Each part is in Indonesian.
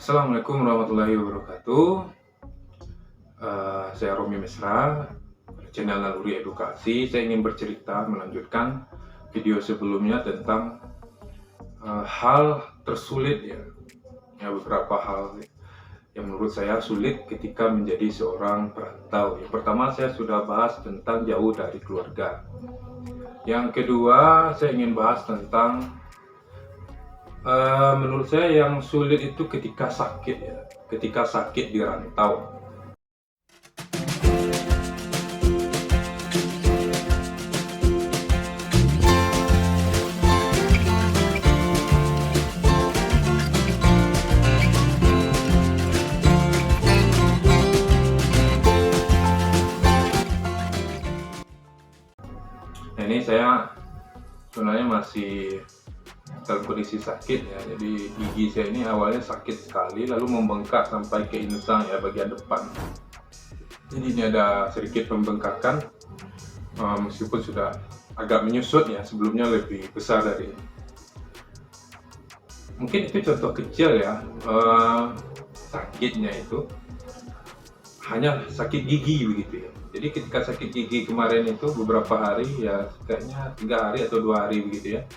Assalamualaikum warahmatullahi wabarakatuh. Saya Romi Mesra, channel Naluri Edukasi. Saya ingin bercerita melanjutkan video sebelumnya tentang hal tersulit ya, beberapa hal yang menurut saya sulit ketika menjadi seorang perantau. Yang pertama saya sudah bahas tentang jauh dari keluarga. Yang kedua saya ingin bahas tentang menurut saya yang sulit itu ketika sakit ya, ketika sakit di rantau. Nah, ini saya sebenarnya masih dalam kondisi sakit ya, jadi gigi saya ini awalnya sakit sekali lalu membengkak sampai ke insang ya, bagian depan. Jadi ini ada sedikit pembengkakan, meskipun sudah agak menyusut ya, sebelumnya lebih besar dari ini. Mungkin itu contoh kecil ya, sakitnya itu hanya sakit gigi begitu ya. Jadi ketika sakit gigi kemarin itu beberapa hari ya, kayaknya 3 hari atau 2 hari begitu ya.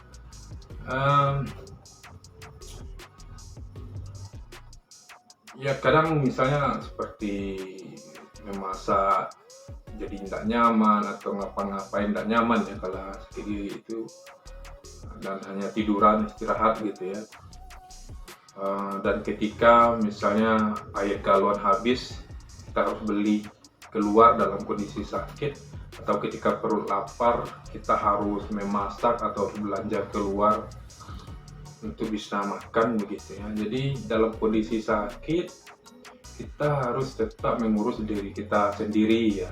Ya kadang misalnya seperti memasak jadi tidak nyaman atau ngapa-ngapain tidak nyaman ya kalau sakit gigi itu, dan hanya tiduran istirahat gitu ya. Dan ketika misalnya air galon habis, kita harus beli keluar dalam kondisi sakit, atau ketika perut lapar kita harus memasak atau belanja keluar untuk bisa makan begitu ya. Jadi dalam kondisi sakit kita harus tetap mengurus diri kita sendiri ya,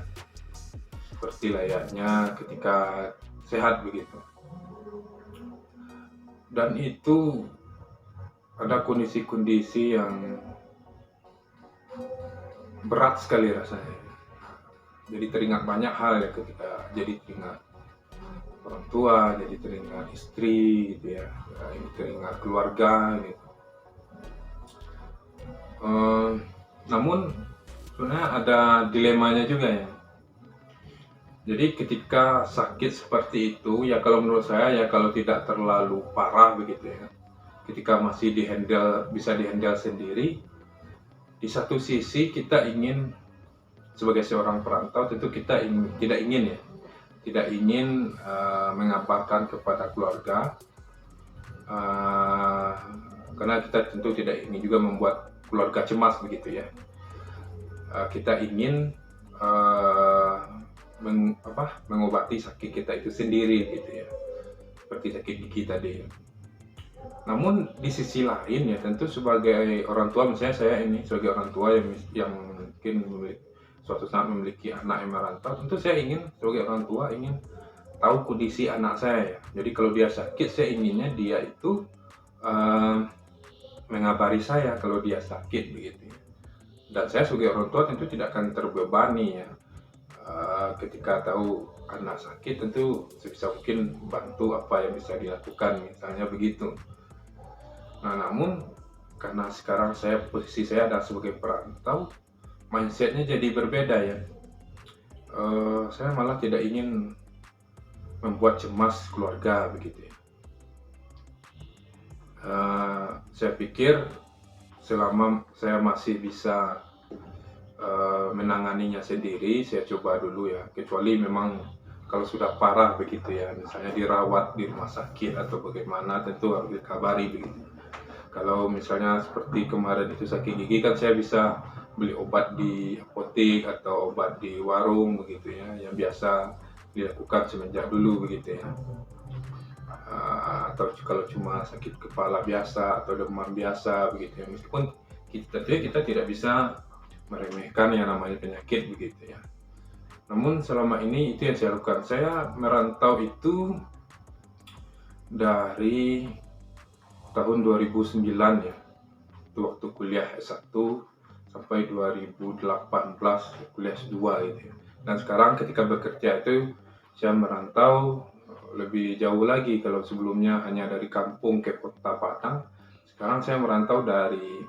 seperti layaknya ketika sehat begitu. Dan itu ada kondisi-kondisi yang berat sekali rasanya. Jadi teringat banyak hal ya, ketika jadi teringat orang tua, jadi teringat istri gitu ya, ini teringat keluarga gitu. Namun sebenarnya ada dilemanya juga ya. Jadi ketika sakit seperti itu ya, kalau menurut saya ya, kalau tidak terlalu parah begitu ya, ketika masih bisa dihandle sendiri, di satu sisi kita ingin sebagai seorang perantau tentu kita tidak ingin mengabarkan kepada keluarga, karena kita tentu tidak ingin juga membuat keluarga cemas begitu ya. Kita ingin mengobati sakit kita itu sendiri gitu ya, seperti sakit gigi tadi. Namun di sisi lain ya, tentu sebagai orang tua, misalnya saya ini sebagai orang tua yang mungkin suatu saat memiliki anak yang merantau, tentu saya ingin sebagai orang tua ingin tahu kondisi anak saya ya. Jadi kalau dia sakit, saya inginnya dia itu mengabari saya kalau dia sakit begitu ya. Dan saya sebagai orang tua tentu tidak akan terbebani ya, ketika tahu anak sakit tentu sebisa mungkin bantu apa yang bisa dilakukan misalnya begitu. Nah namun karena sekarang posisi saya adalah sebagai perantau, mindsetnya jadi berbeda ya. Saya malah tidak ingin membuat cemas keluarga begitu ya. Saya pikir selama saya masih bisa menanganinya sendiri, saya coba dulu ya. Kecuali memang kalau sudah parah begitu ya, misalnya dirawat di rumah sakit atau bagaimana, tentu harus dikabari begitu. Kalau misalnya seperti kemarin itu sakit gigi, kan saya bisa beli obat di apotek atau obat di warung begitu ya, yang biasa dilakukan semenjak dulu begitu ya. Atau kalau cuma sakit kepala biasa atau demam biasa begitu ya, meskipun kita tidak bisa meremehkan yang namanya penyakit begitu ya. Namun selama ini itu yang saya lakukan. Saya merantau itu dari tahun 2009 ya, itu waktu kuliah S1 sampai 2018 kuliah S2 gitu ya. Dan sekarang ketika bekerja itu saya merantau lebih jauh lagi. Kalau sebelumnya hanya dari kampung ke kota Padang, sekarang saya merantau dari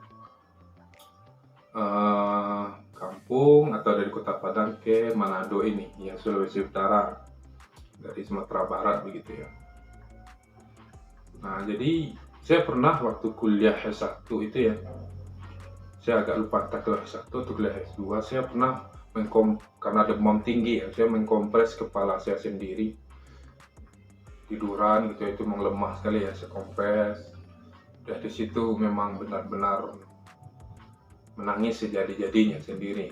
eh, kampung atau dari Kota Padang ke Manado ini, yang Sulawesi Utara, dari Sumatera Barat begitu ya. Nah, jadi saya pernah waktu kuliah S1 itu ya, saya agak lupa entah kuliah S1 atau kuliah S2, saya pernah karena demam tinggi ya, saya mengkompres kepala saya sendiri, tiduran gitu ya, itu memang lemah sekali ya, saya kompres. Dari situ memang benar-benar menangis sejadi-jadinya sendiri.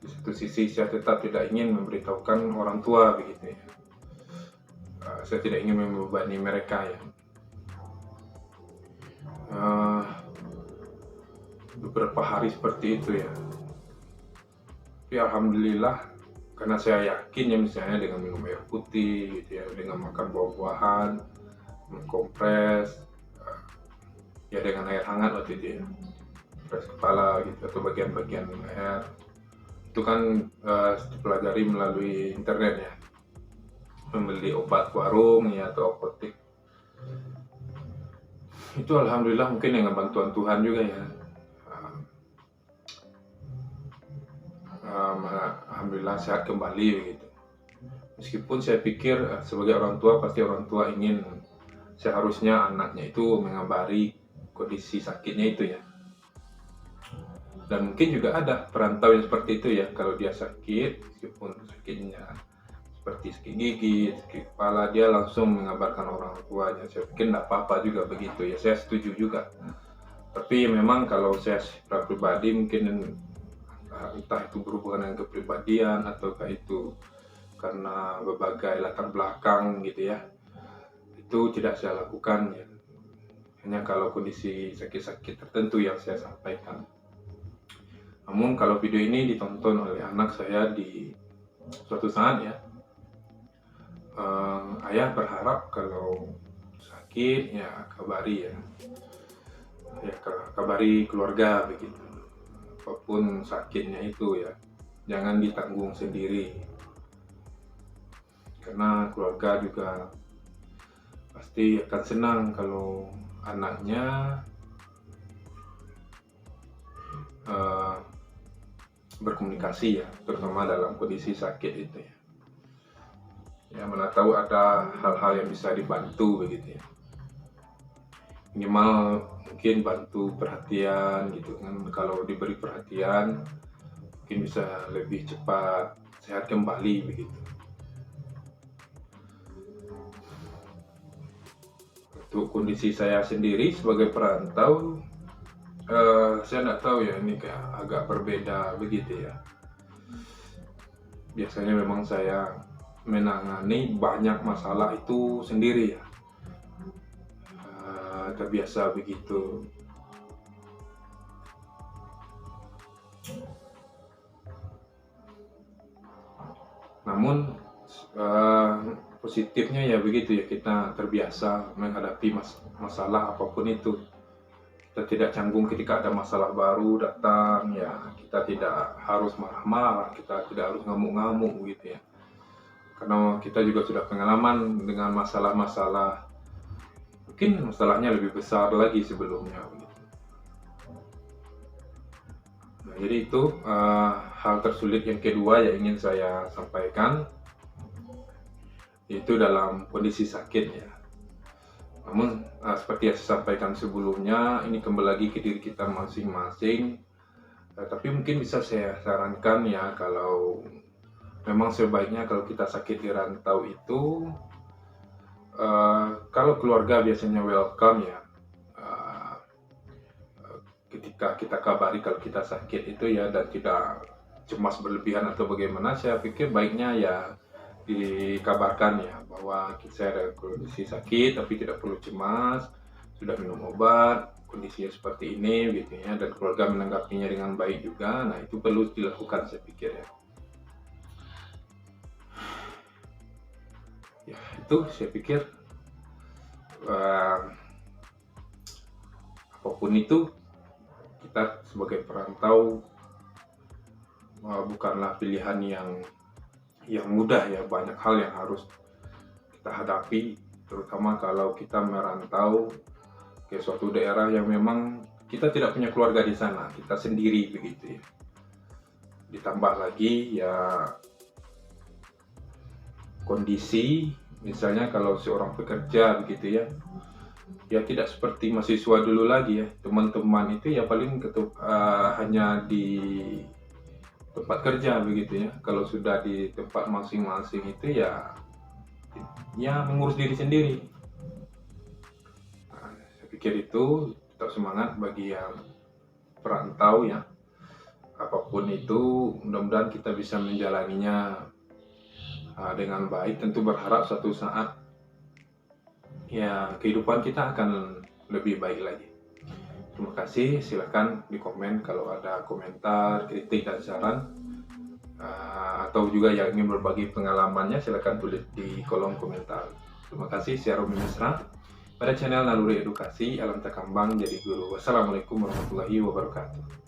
Di satu sisi saya tetap tidak ingin memberitahukan orang tua begitu ya. Saya tidak ingin membebani mereka ya. Beberapa hari seperti itu ya. Tapi alhamdulillah, karena saya yakin ya, misalnya dengan minum air putih gitu ya, dengan makan buah-buahan, mengkompres ya dengan air hangat waktu itu ya, kompres kepala gitu atau bagian-bagian leher. Itu kan dipelajari melalui internet ya, membeli obat warung ya atau apotek. Itu alhamdulillah mungkin dengan bantuan Tuhan juga ya. Alhamdulillah sehat kembali begitu. Meskipun saya pikir sebagai orang tua, pasti orang tua ingin seharusnya anaknya itu mengabari kondisi sakitnya itu ya. Dan mungkin juga ada perantau yang seperti itu ya, kalau dia sakit, meskipun sakitnya seperti sakit gigi, sakit kepala, dia langsung mengabarkan orang tuanya. Saya pikir tidak apa-apa juga begitu ya, saya setuju juga. Tapi memang kalau saya pribadi mungkin entah itu berhubungan dengan kepribadian ataukah itu karena berbagai latar belakang gitu ya, itu tidak saya lakukan ya. Hanya kalau kondisi sakit-sakit tertentu yang saya sampaikan. Namun kalau video ini ditonton oleh anak saya di suatu saat ya, ayah berharap kalau sakit ya kabari ya, kabari keluarga begitu. Apapun sakitnya itu ya, jangan ditanggung sendiri, karena keluarga juga pasti akan senang kalau anaknya berkomunikasi ya, terutama dalam kondisi sakit itu ya. Ya mana tahu ada hal-hal yang bisa dibantu begitu ya. Minimal mungkin bantu perhatian gitu kan, kalau diberi perhatian mungkin bisa lebih cepat sehat kembali begitu. Untuk kondisi saya sendiri sebagai perantau, saya tidak tahu ya, ini kayak agak berbeda begitu ya. Biasanya memang saya menangani banyak masalah itu sendiri ya, terbiasa begitu. Namun positifnya ya begitu ya, kita terbiasa menghadapi masalah apapun itu. Kita tidak canggung ketika ada masalah baru datang ya, kita tidak harus marah-marah, kita tidak harus ngamuk-ngamuk gitu ya, karena kita juga sudah pengalaman dengan masalah-masalah, mungkin masalahnya lebih besar lagi sebelumnya gitu. Nah, jadi itu hal tersulit yang kedua yang ingin saya sampaikan, yaitu dalam kondisi sakit ya. Namun seperti yang saya sampaikan sebelumnya, ini kembali lagi ke diri kita masing-masing. Tapi mungkin bisa saya sarankan ya, kalau memang sebaiknya kalau kita sakit di rantau itu, kalau keluarga biasanya welcome ya, ketika kita kabari kalau kita sakit itu ya, dan tidak cemas berlebihan atau bagaimana, saya pikir baiknya ya dikabarkan ya bahwa saya ada kondisi sakit tapi tidak perlu cemas, sudah minum obat, kondisinya seperti ini gitu ya, dan keluarga menanggapinya dengan baik juga. Nah, itu perlu dilakukan saya pikir ya. Ya itu saya pikir apapun itu, kita sebagai perantau bukanlah pilihan yang mudah ya, banyak hal yang harus kita hadapi, terutama kalau kita merantau ke suatu daerah yang memang kita tidak punya keluarga di sana, kita sendiri begitu ya. Ditambah lagi ya kondisi, misalnya kalau seorang pekerja begitu ya, ya tidak seperti mahasiswa dulu lagi ya. Teman-teman itu ya paling hanya di tempat kerja begitu ya. Kalau sudah di tempat masing-masing itu ya mengurus diri sendiri. Nah, saya pikir itu tetap semangat bagi yang perantau ya. Apapun itu, mudah-mudahan kita bisa menjalaninya dengan baik. Tentu berharap suatu saat ya kehidupan kita akan lebih baik lagi. Terima kasih, silakan di komen kalau ada komentar, kritik dan saran, atau juga yang ingin berbagi pengalamannya, silakan tulis di kolom komentar. Terima kasih, saya Romi Mesra pada channel Naluri Edukasi Alam Takambang Jadi Guru. Wassalamualaikum warahmatullahi wabarakatuh.